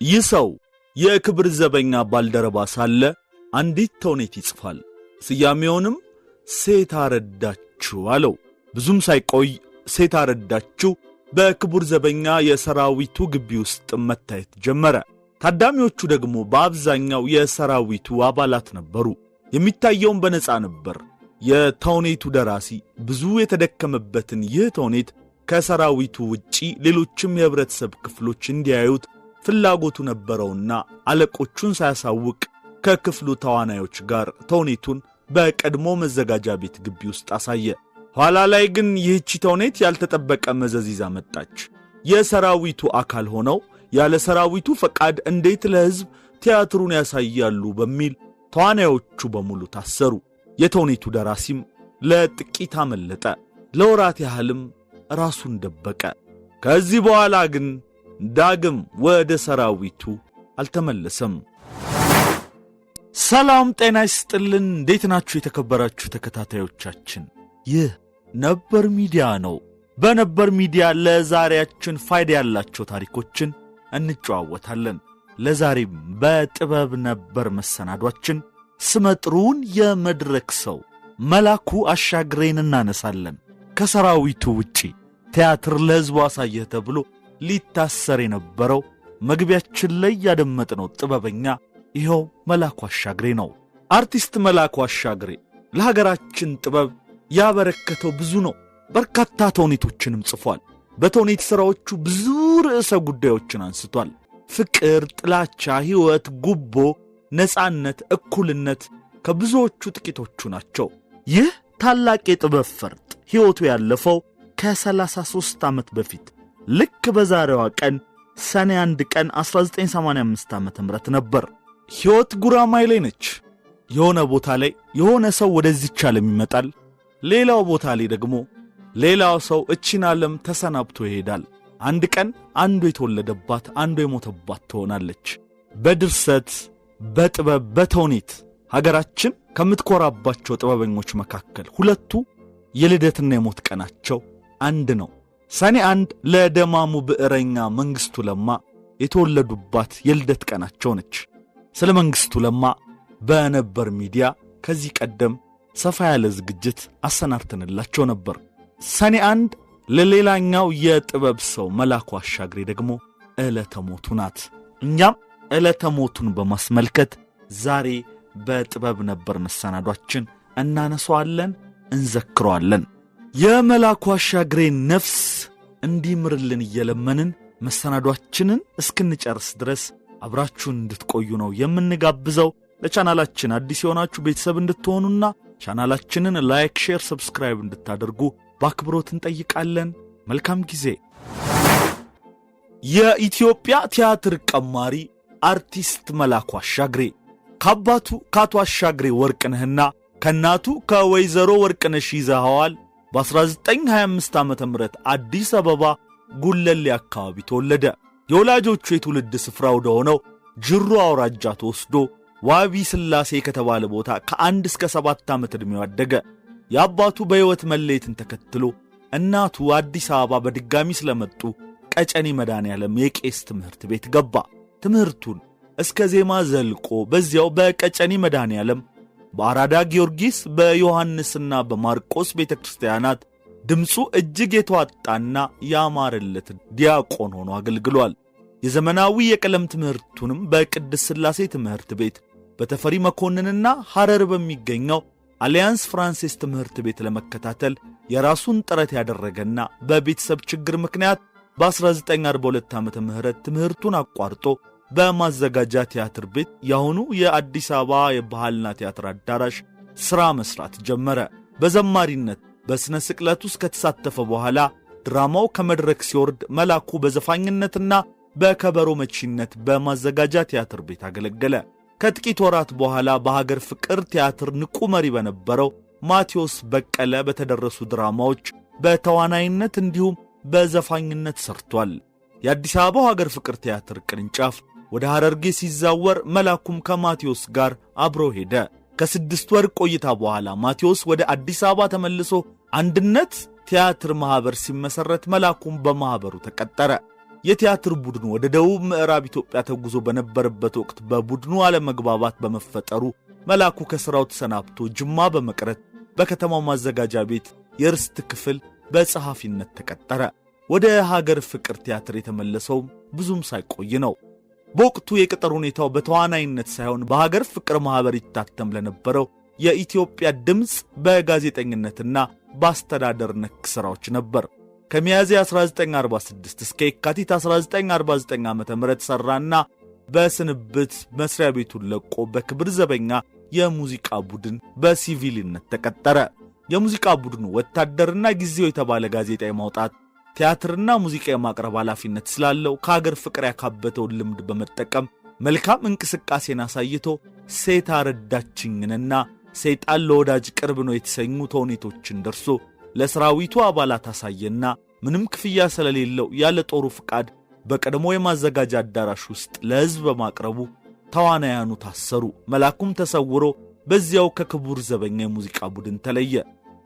ይህ ሰው የክብር ዘበኛ ባልደረባ ሳለ አንዲት ተውኔት ይጽፋል። ስያሜውንም ሴት አረዳችሁ አለው። ብዙም ሳይቆይ ሴት አረዳችሁ በክቡር ዘበኛ የሰራዊቱ ግቢ ውስጥ መታየት ጀመረ። ታዳሚዎቹ ደግሞ በአብዛኛው የሰራዊቱ አባላት ነበሩ። የሚታየውን በነፃ ነበር። የተውኔቱ ደራሲ ብዙ የተደከመበትን ይህ ተውኔት ከሰራዊቱ ውጪ ሌሎችም የህብረተሰብ ክፍሎች እንዲያዩት ፍላጎቱ ነበረውና አለቆቹን ሳያሳውቅ ከክፍሉ ተዋናዮች ጋር ተውኔቱን በቀድሞ መዘጋጃ ቤት ግቢ ውስጥ አሳየ። ኋላ ላይ ግን ይህቺ ተውኔት ያልተጠበቀ መዘዝ ይዛ መጣች። የሰራዊቱ አካል ሆነው ያለ ሰራዊቱ ፈቃድ እንዴት ለሕዝብ ቲያትሩን ያሳያሉ በሚል ተዋናዮቹ በሙሉ ታሰሩ። የተውኔቱ ደራሲም ለጥቂት አመለጠ። ለወራት ያህልም ራሱን ደበቀ። ከዚህ በኋላ ግን ዳግም ወደ ሰራዊቱ አልተመለሰም። ሰላም ጤና ይስጥልን። እንዴት ናችሁ የተከበራችሁ ተከታታዮቻችን? ይህ ነበር ሚዲያ ነው። በነበር ሚዲያ ለዛሬያችን ፋይዳ ያላቸው ታሪኮችን እንጨዋወታለን። ለዛሬም በጥበብ ነበር መሰናዷችን ስመጥሩን የመድረክ ሰው መላኩ አሻግሬን እናነሳለን። ከሰራዊቱ ውጪ ቲያትር ለሕዝቡ አሳየህ ተብሎ ሊታሰር የነበረው መግቢያችን ላይ ያደመጥነው ጥበበኛ ይኸው መላኩ አሻግሬ ነው። አርቲስት መላኩ አሻግሬ ለሀገራችን ጥበብ ያበረከተው ብዙ ነው። በርካታ ተውኔቶችንም ጽፏል። በተውኔት ሥራዎቹ ብዙ ርዕሰ ጉዳዮችን አንስቷል። ፍቅር፣ ጥላቻ፣ ሕይወት፣ ጉቦ፣ ነጻነት፣ እኩልነት ከብዙዎቹ ጥቂቶቹ ናቸው። ይህ ታላቅ የጥበብ ፈርጥ ሕይወቱ ያለፈው ከ33 ዓመት በፊት ልክ በዛሬዋ ቀን ሰኔ 1 ቀን 1985 ዓ.ም ነበር። ሕይወት ጉራማይሌ ነች። የሆነ ቦታ ላይ የሆነ ሰው ወደዚች ዓለም ይመጣል። ሌላው ቦታ ላይ ደግሞ ሌላው ሰው እቺን ዓለም ተሰናብቶ ይሄዳል። አንድ ቀን አንዱ የተወለደባት አንዱ የሞተባት ትሆናለች። በድርሰት በጥበብ በተውኔት ሀገራችን ከምትኮራባቸው ጥበበኞች መካከል ሁለቱ የልደትና የሞት ቀናቸው አንድ ነው። ሰኔ 1 ለደማሙ ብዕረኛ መንግሥቱ ለማ የተወለዱባት የልደት ቀናቸው ነች። ስለ መንግሥቱ ለማ በነበር ሚዲያ ከዚህ ቀደም ሰፋ ያለ ዝግጅት አሰናድተንላቸው ነበር። ሰኔ 1 ለሌላኛው የጥበብ ሰው መላኩ አሻግሬ ደግሞ ዕለተ ሞቱ ናት። እኛም ዕለተ ሞቱን በማስመልከት ዛሬ በጥበብ ነበር መሰናዷችን እናነሳዋለን፣ እንዘክረዋለን። የመላኩ አሻግሬን ነፍስ እንዲምርልን እየለመንን መሰናዷችንን እስክንጨርስ ድረስ አብራችሁን እንድትቆዩ ነው የምንጋብዘው። ለቻናላችን አዲስ የሆናችሁ ቤተሰብ እንድትሆኑና ቻናላችንን ላይክ፣ ሼር፣ ሰብስክራይብ እንድታደርጉ በአክብሮት እንጠይቃለን። መልካም ጊዜ። የኢትዮጵያ ቲያትር ቀማሪ አርቲስት መላኩ አሻግሬ ከአባቱ ከአቶ አሻግሬ ወርቅነህና ከእናቱ ከወይዘሮ ወርቅነሽ ይዘኸዋል በ1925 ዓ.ም አዲስ አበባ ጉለሌ አካባቢ ተወለደ። የወላጆቹ የትውልድ ስፍራ ወደ ሆነው ጅሩ አውራጃ ተወስዶ ዋቢ ስላሴ ከተባለ ቦታ ከ1 እስከ 7 ዓመት ዕድሜው አደገ። የአባቱ በሕይወት መለየትን ተከትሎ እናቱ አዲስ አበባ በድጋሚ ስለመጡ ቀጨኔ መድኃኔዓለም የቄስ ትምህርት ቤት ገባ። ትምህርቱን እስከ ዜማ ዘልቆ በዚያው በቀጨኔ መድኃኔዓለም በአራዳ ጊዮርጊስ በዮሐንስና በማርቆስ ቤተ ክርስቲያናት ድምፁ እጅግ የተዋጣና ያማረለት ዲያቆን ሆኖ አገልግሏል። የዘመናዊ የቀለም ትምህርቱንም በቅድስት ሥላሴ ትምህርት ቤት በተፈሪ መኮንንና ሐረር በሚገኘው አሊያንስ ፍራንሲስ ትምህርት ቤት ለመከታተል የራሱን ጥረት ያደረገና በቤተሰብ ችግር ምክንያት በ1942 ዓመተ ምህረት ትምህርቱን አቋርጦ በማዘጋጃ ቲያትር ቤት ያሁኑ የአዲስ አበባ የባህልና ቲያትር አዳራሽ ሥራ መስራት ጀመረ። በዘማሪነት በሥነ ስቅለት ውስጥ ከተሳተፈ በኋላ ድራማው ከመድረክ ሲወርድ መላኩ በዘፋኝነትና በከበሮ መቺነት በማዘጋጃ ቲያትር ቤት አገለገለ። ከጥቂት ወራት በኋላ በሀገር ፍቅር ቲያትር ንቁ መሪ በነበረው ማቴዎስ በቀለ በተደረሱ ድራማዎች በተዋናይነት እንዲሁም በዘፋኝነት ሰርቷል። የአዲስ አበባው ሀገር ፍቅር ቲያትር ቅርንጫፍ ወደ ሐረርጌ ሲዛወር መላኩም ከማቴዎስ ጋር አብሮ ሄደ። ከ6 ወር ቆይታ በኋላ ማቴዎስ ወደ አዲስ አበባ ተመልሶ አንድነት ቲያትር ማህበር ሲመሰረት መላኩም በማህበሩ ተቀጠረ። የቲያትር ቡድኑ ወደ ደቡብ ምዕራብ ኢትዮጵያ ተጉዞ በነበረበት ወቅት በቡድኑ አለመግባባት በመፈጠሩ መላኩ ከሥራው ተሰናብቶ ጅማ በመቅረት በከተማው ማዘጋጃ ቤት የርስት ክፍል በጸሐፊነት ተቀጠረ። ወደ ሀገር ፍቅር ቲያትር የተመለሰው ብዙም ሳይቆይ ነው። በወቅቱ የቅጥር ሁኔታው በተዋናይነት ሳይሆን በሀገር ፍቅር ማህበር ይታተም ለነበረው የኢትዮጵያ ድምጽ በጋዜጠኝነትና በአስተዳደር ነክ ሥራዎች ነበር። ከሚያዝያ 1946 እስከ የካቲት 1949 ዓ.ም ሰራና በስንብት መስሪያ ቤቱን ለቆ በክብር ዘበኛ የሙዚቃ ቡድን በሲቪልነት ተቀጠረ። የሙዚቃ ቡድኑ ወታደርና ጊዜው የተባለ ጋዜጣ የማውጣት ቲያትርና ሙዚቃ የማቅረብ ኃላፊነት ስላለው ከሀገር ፍቅር ያካበተውን ልምድ በመጠቀም መልካም እንቅስቃሴን አሳይቶ ሴት አረዳችኝንና ሰይጣን ለወዳጅ ቅርብ ነው የተሰኙ ተውኔቶችን ደርሶ ለሰራዊቱ አባላት አሳየና ምንም ክፍያ ስለሌለው ያለ ጦሩ ፍቃድ በቀድሞ የማዘጋጃ አዳራሽ ውስጥ ለሕዝብ በማቅረቡ ተዋናያኑ ታሰሩ። መላኩም ተሰውሮ በዚያው ከክቡር ዘበኛ የሙዚቃ ቡድን ተለየ።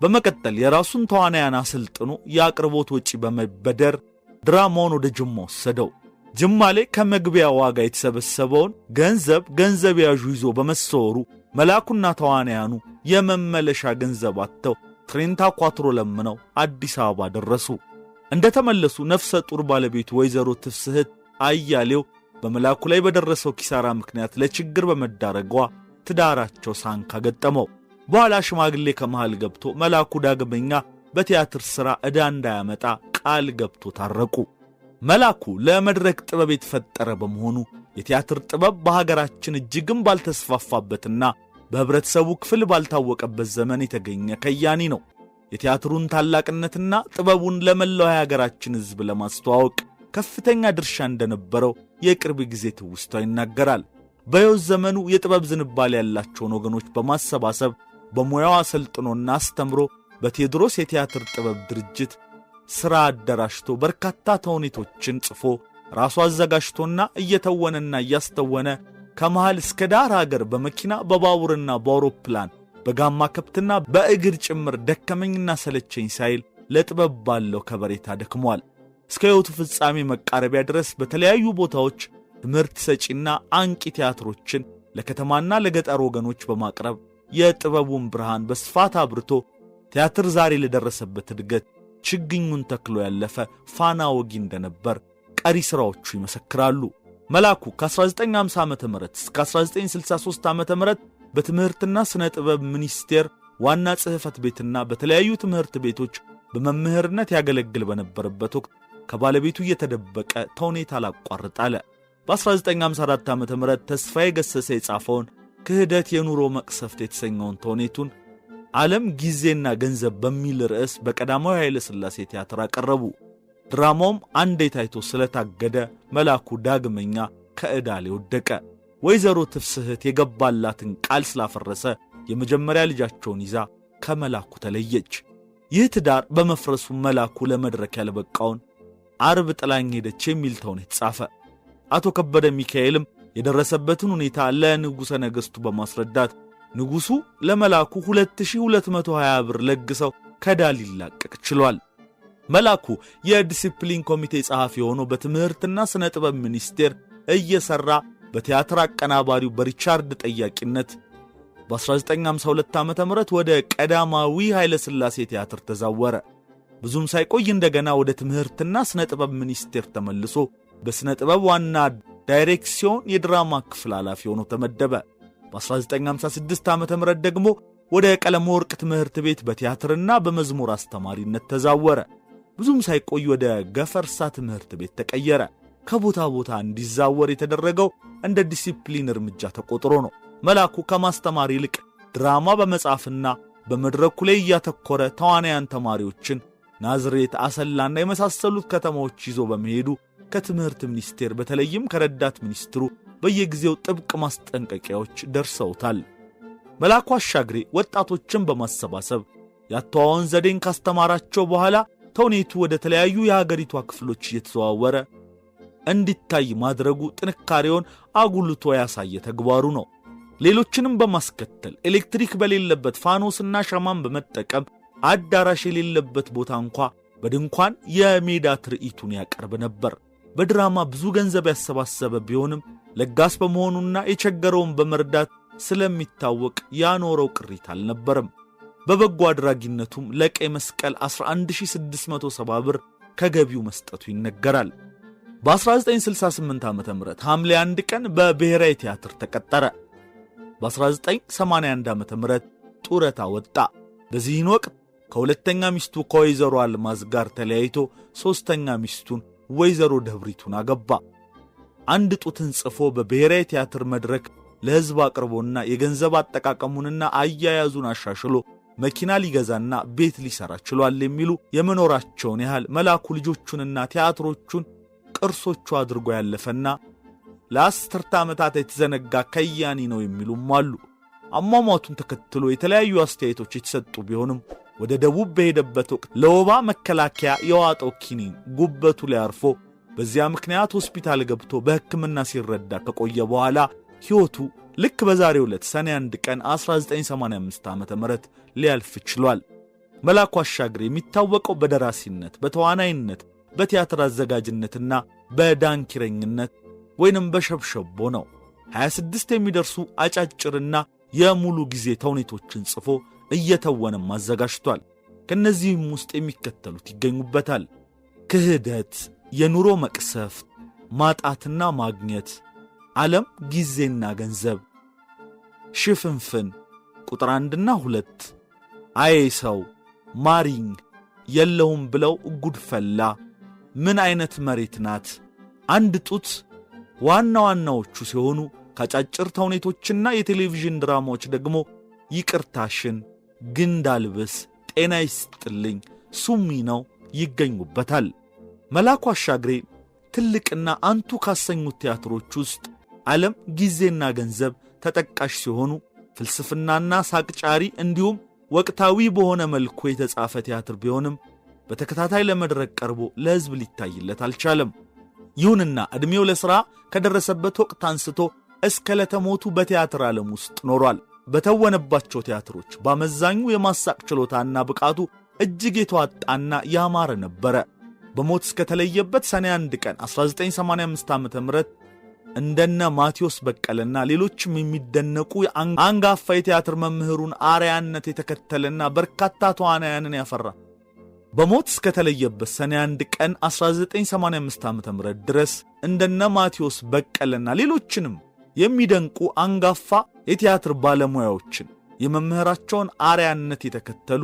በመቀጠል የራሱን ተዋናያን አሰልጥኖ የአቅርቦት ወጪ በመበደር ድራማውን ወደ ጅማ ወሰደው። ጅማ ላይ ከመግቢያ ዋጋ የተሰበሰበውን ገንዘብ ያዡ ይዞ በመሰወሩ መላኩና ተዋናያኑ የመመለሻ ገንዘብ አጥተው ትሬንታ ኳትሮ ለምነው አዲስ አበባ ደረሱ። እንደተመለሱ ነፍሰ ጡር ባለቤቱ ወይዘሮ ትፍስህት አያሌው በመላኩ ላይ በደረሰው ኪሳራ ምክንያት ለችግር በመዳረጓ ትዳራቸው ሳንካ ገጠመው። በኋላ ሽማግሌ ከመሃል ገብቶ መላኩ ዳግመኛ በቲያትር ሥራ ዕዳ እንዳያመጣ ቃል ገብቶ ታረቁ። መላኩ ለመድረክ ጥበብ የተፈጠረ በመሆኑ የቲያትር ጥበብ በሀገራችን እጅግም ባልተስፋፋበትና በህብረተሰቡ ክፍል ባልታወቀበት ዘመን የተገኘ ከያኒ ነው። የቲያትሩን ታላቅነትና ጥበቡን ለመላው የሀገራችን ሕዝብ ለማስተዋወቅ ከፍተኛ ድርሻ እንደነበረው የቅርብ ጊዜ ትውስታው ይናገራል። በሕይወት ዘመኑ የጥበብ ዝንባሌ ያላቸውን ወገኖች በማሰባሰብ በሙያው አሰልጥኖና አስተምሮ በቴዎድሮስ የቲያትር ጥበብ ድርጅት ሥራ አደራጅቶ በርካታ ተውኔቶችን ጽፎ ራሱ አዘጋጅቶና እየተወነና እያስተወነ ከመሃል እስከ ዳር ሀገር በመኪና በባቡርና በአውሮፕላን በጋማ ከብትና በእግር ጭምር ደከመኝና ሰለቸኝ ሳይል ለጥበብ ባለው ከበሬታ ደክሟል። እስከ ሕይወቱ ፍጻሜ መቃረቢያ ድረስ በተለያዩ ቦታዎች ትምህርት ሰጪና አንቂ ቲያትሮችን ለከተማና ለገጠር ወገኖች በማቅረብ የጥበቡን ብርሃን በስፋት አብርቶ ቲያትር ዛሬ ለደረሰበት እድገት ችግኙን ተክሎ ያለፈ ፋና ወጊ እንደነበር ቀሪ ሥራዎቹ ይመሰክራሉ። መላኩ ከ1950 ዓ.ም እስከ 1963 ዓ.ም በትምህርትና ስነ ጥበብ ሚኒስቴር ዋና ጽሕፈት ቤትና በተለያዩ ትምህርት ቤቶች በመምህርነት ያገለግል በነበረበት ወቅት ከባለቤቱ እየተደበቀ ተውኔት አላቋርጥ አለ። በ1954 ዓ.ም ተስፋዬ ገሰሰ የጻፈውን ክህደት የኑሮ መቅሰፍት የተሰኘውን ተውኔቱን ዓለም ጊዜና ገንዘብ በሚል ርዕስ በቀዳማዊ ኃይለ ሥላሴ ቲያትር አቀረቡ። ድራማውም አንዴ ታይቶ ስለታገደ መላኩ ዳግመኛ ከዕዳ ላይ ወደቀ። ወይዘሮ ትፍስህት የገባላትን ቃል ስላፈረሰ የመጀመሪያ ልጃቸውን ይዛ ከመላኩ ተለየች። ይህ ትዳር በመፍረሱ መላኩ ለመድረክ ያልበቃውን አርብ ጥላኝ ሄደች የሚል ተውኔት ጻፈ። አቶ ከበደ ሚካኤልም የደረሰበትን ሁኔታ ለንጉሠ ነገሥቱ በማስረዳት ንጉሡ ለመላኩ 2220 ብር ለግሰው ከዕዳ ሊላቀቅ ችሏል። መላኩ የዲሲፕሊን ኮሚቴ ጸሐፊ ሆኖ በትምህርትና ስነ ጥበብ ሚኒስቴር እየሰራ በቲያትር አቀናባሪው በሪቻርድ ጠያቂነት በ1952 ዓ.ም ወደ ቀዳማዊ ኃይለ ሥላሴ ቲያትር ተዛወረ። ብዙም ሳይቆይ እንደገና ወደ ትምህርትና ስነ ጥበብ ሚኒስቴር ተመልሶ በስነ ጥበብ ዋና ዳይሬክሲዮን የድራማ ክፍል ኃላፊ ሆኖ ተመደበ። በ1956 ዓ.ም ደግሞ ወደ ቀለም ወርቅ ትምህርት ቤት በቲያትርና በመዝሙር አስተማሪነት ተዛወረ። ብዙም ሳይቆይ ወደ ገፈርሳ ትምህርት ቤት ተቀየረ። ከቦታ ቦታ እንዲዛወር የተደረገው እንደ ዲሲፕሊን እርምጃ ተቆጥሮ ነው። መላኩ ከማስተማር ይልቅ ድራማ በመጻፍና በመድረኩ ላይ እያተኮረ ተዋናያን ተማሪዎችን ናዝሬት፣ አሰላና የመሳሰሉት ከተማዎች ይዞ በመሄዱ ከትምህርት ሚኒስቴር በተለይም ከረዳት ሚኒስትሩ በየጊዜው ጥብቅ ማስጠንቀቂያዎች ደርሰውታል። መላኩ አሻግሬ ወጣቶችን በማሰባሰብ ያተዋወን ዘዴን ካስተማራቸው በኋላ ተውኔቱ ወደ ተለያዩ የሀገሪቷ ክፍሎች እየተዘዋወረ እንዲታይ ማድረጉ ጥንካሬውን አጉልቶ ያሳየ ተግባሩ ነው። ሌሎችንም በማስከተል ኤሌክትሪክ በሌለበት ፋኖስና ሻማን በመጠቀም አዳራሽ የሌለበት ቦታ እንኳ በድንኳን የሜዳ ትርኢቱን ያቀርብ ነበር። በድራማ ብዙ ገንዘብ ያሰባሰበ ቢሆንም ለጋስ በመሆኑና የቸገረውን በመርዳት ስለሚታወቅ ያኖረው ቅሪት አልነበረም። በበጎ አድራጊነቱም ለቀይ መስቀል 11670 ብር ከገቢው መስጠቱ ይነገራል። በ1968 ዓ.ም ሐምሌ 1 ቀን በብሔራዊ ቲያትር ተቀጠረ። በ1981 ዓ.ም ጡረታ ወጣ። በዚህን ወቅት ከሁለተኛ ሚስቱ ከወይዘሮ አልማዝ ጋር ተለያይቶ ሶስተኛ ሚስቱን ወይዘሮ ደብሪቱን አገባ። አንድ ጡትን ጽፎ በብሔራዊ ቲያትር መድረክ ለሕዝብ አቅርቦና የገንዘብ አጠቃቀሙንና አያያዙን አሻሽሎ መኪና ሊገዛና ቤት ሊሰራ ችሏል የሚሉ የመኖራቸውን ያህል መላኩ ልጆቹንና ቲያትሮቹን ቅርሶቹ አድርጎ ያለፈና ለአስርተ ዓመታት የተዘነጋ ከያኒ ነው የሚሉም አሉ። አሟሟቱን ተከትሎ የተለያዩ አስተያየቶች የተሰጡ ቢሆንም ወደ ደቡብ በሄደበት ወቅት ለወባ መከላከያ የዋጠው ኪኒን ጉበቱ ላይ አርፎ በዚያ ምክንያት ሆስፒታል ገብቶ በሕክምና ሲረዳ ከቆየ በኋላ ሕይወቱ ልክ በዛሬው ዕለት ሰኔ 1 ቀን 1985 ዓ.ም ሊያልፍ ችሏል። መላኩ አሻግሬ የሚታወቀው በደራሲነት፣ በተዋናይነት፣ በቲያትር አዘጋጅነትና በዳንኪረኝነት ወይንም በሸብሸቦ ነው። 26 የሚደርሱ አጫጭርና የሙሉ ጊዜ ተውኔቶችን ጽፎ እየተወነም አዘጋጅቷል። ከነዚህም ውስጥ የሚከተሉት ይገኙበታል። ክህደት፣ የኑሮ መቅሰፍት፣ ማጣትና ማግኘት፣ ዓለም ጊዜና ገንዘብ፣ ሽፍንፍን፣ ቁጥር 1ና 2፣ አዬ ሰው፣ ማሪኝ፣ የለውም ብለው ጉድፈላ፣ ምን አይነት መሬት ናት፣ አንድ ጡት ዋና ዋናዎቹ ሲሆኑ ከአጫጭር ተውኔቶችና የቴሌቪዥን ድራማዎች ደግሞ ይቅርታሽን፣ ግንዳልብስ፣ ጤና ይስጥልኝ፣ ሱሚ ነው ይገኙበታል። መላኩ አሻግሬ ትልቅና አንቱ ካሰኙት ቲያትሮች ውስጥ ዓለም ጊዜና ገንዘብ ተጠቃሽ ሲሆኑ ፍልስፍናና ሳቅጫሪ እንዲሁም ወቅታዊ በሆነ መልኩ የተጻፈ ቲያትር ቢሆንም በተከታታይ ለመድረክ ቀርቦ ለሕዝብ ሊታይለት አልቻለም። ይሁንና ዕድሜው ለሥራ ከደረሰበት ወቅት አንስቶ እስከ ለተሞቱ በቲያትር ዓለም ውስጥ ኖሯል። በተወነባቸው ቲያትሮች በአመዛኙ የማሳቅ ችሎታና ብቃቱ እጅግ የተዋጣና ያማረ ነበረ። በሞት እስከተለየበት ሰኔ 1 ቀን 1985 ዓ.ም እንደነ ማቴዎስ በቀለና ሌሎችም የሚደነቁ አንጋፋ የቲያትር መምህሩን አርያነት የተከተለና በርካታ ተዋናያንን ያፈራ በሞት እስከተለየበት ሰኔ 1 ቀን 1985 ዓ.ም ድረስ እንደነ ማቴዎስ በቀለና ሌሎችንም የሚደንቁ አንጋፋ የቲያትር ባለሙያዎችን የመምህራቸውን አርያነት የተከተሉ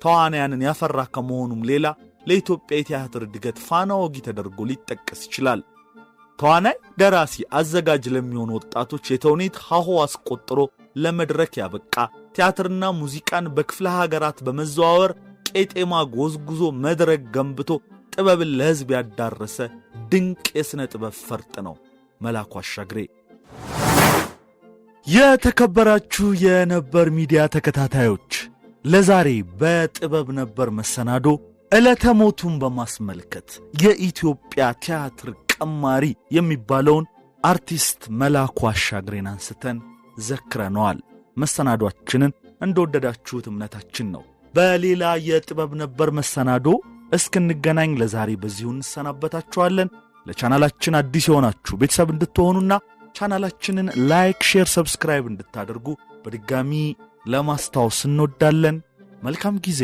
ተዋናያንን ያፈራ ከመሆኑም ሌላ ለኢትዮጵያ የቲያትር እድገት ፋና ወጊ ተደርጎ ሊጠቀስ ይችላል። ተዋናይ፣ ደራሲ፣ አዘጋጅ ለሚሆኑ ወጣቶች የተውኔት ሀሁ አስቆጥሮ ለመድረክ ያበቃ፣ ቲያትርና ሙዚቃን በክፍለ ሀገራት በመዘዋወር ቄጤማ ጎዝጉዞ መድረክ ገንብቶ ጥበብን ለሕዝብ ያዳረሰ ድንቅ የሥነ ጥበብ ፈርጥ ነው መላኩ አሻግሬ። የተከበራችሁ የነበር ሚዲያ ተከታታዮች ለዛሬ በጥበብ ነበር መሰናዶ ዕለተ ሞቱን በማስመልከት የኢትዮጵያ ቲያትር ቀማሪ የሚባለውን አርቲስት መላኩ አሻግሬን አንስተን ዘክረነዋል። መሰናዷችንን እንደወደዳችሁት እምነታችን ነው። በሌላ የጥበብ ነበር መሰናዶ እስክንገናኝ ለዛሬ በዚሁ እንሰናበታችኋለን። ለቻናላችን አዲስ የሆናችሁ ቤተሰብ እንድትሆኑና ቻናላችንን ላይክ፣ ሼር፣ ሰብስክራይብ እንድታደርጉ በድጋሚ ለማስታወስ እንወዳለን። መልካም ጊዜ።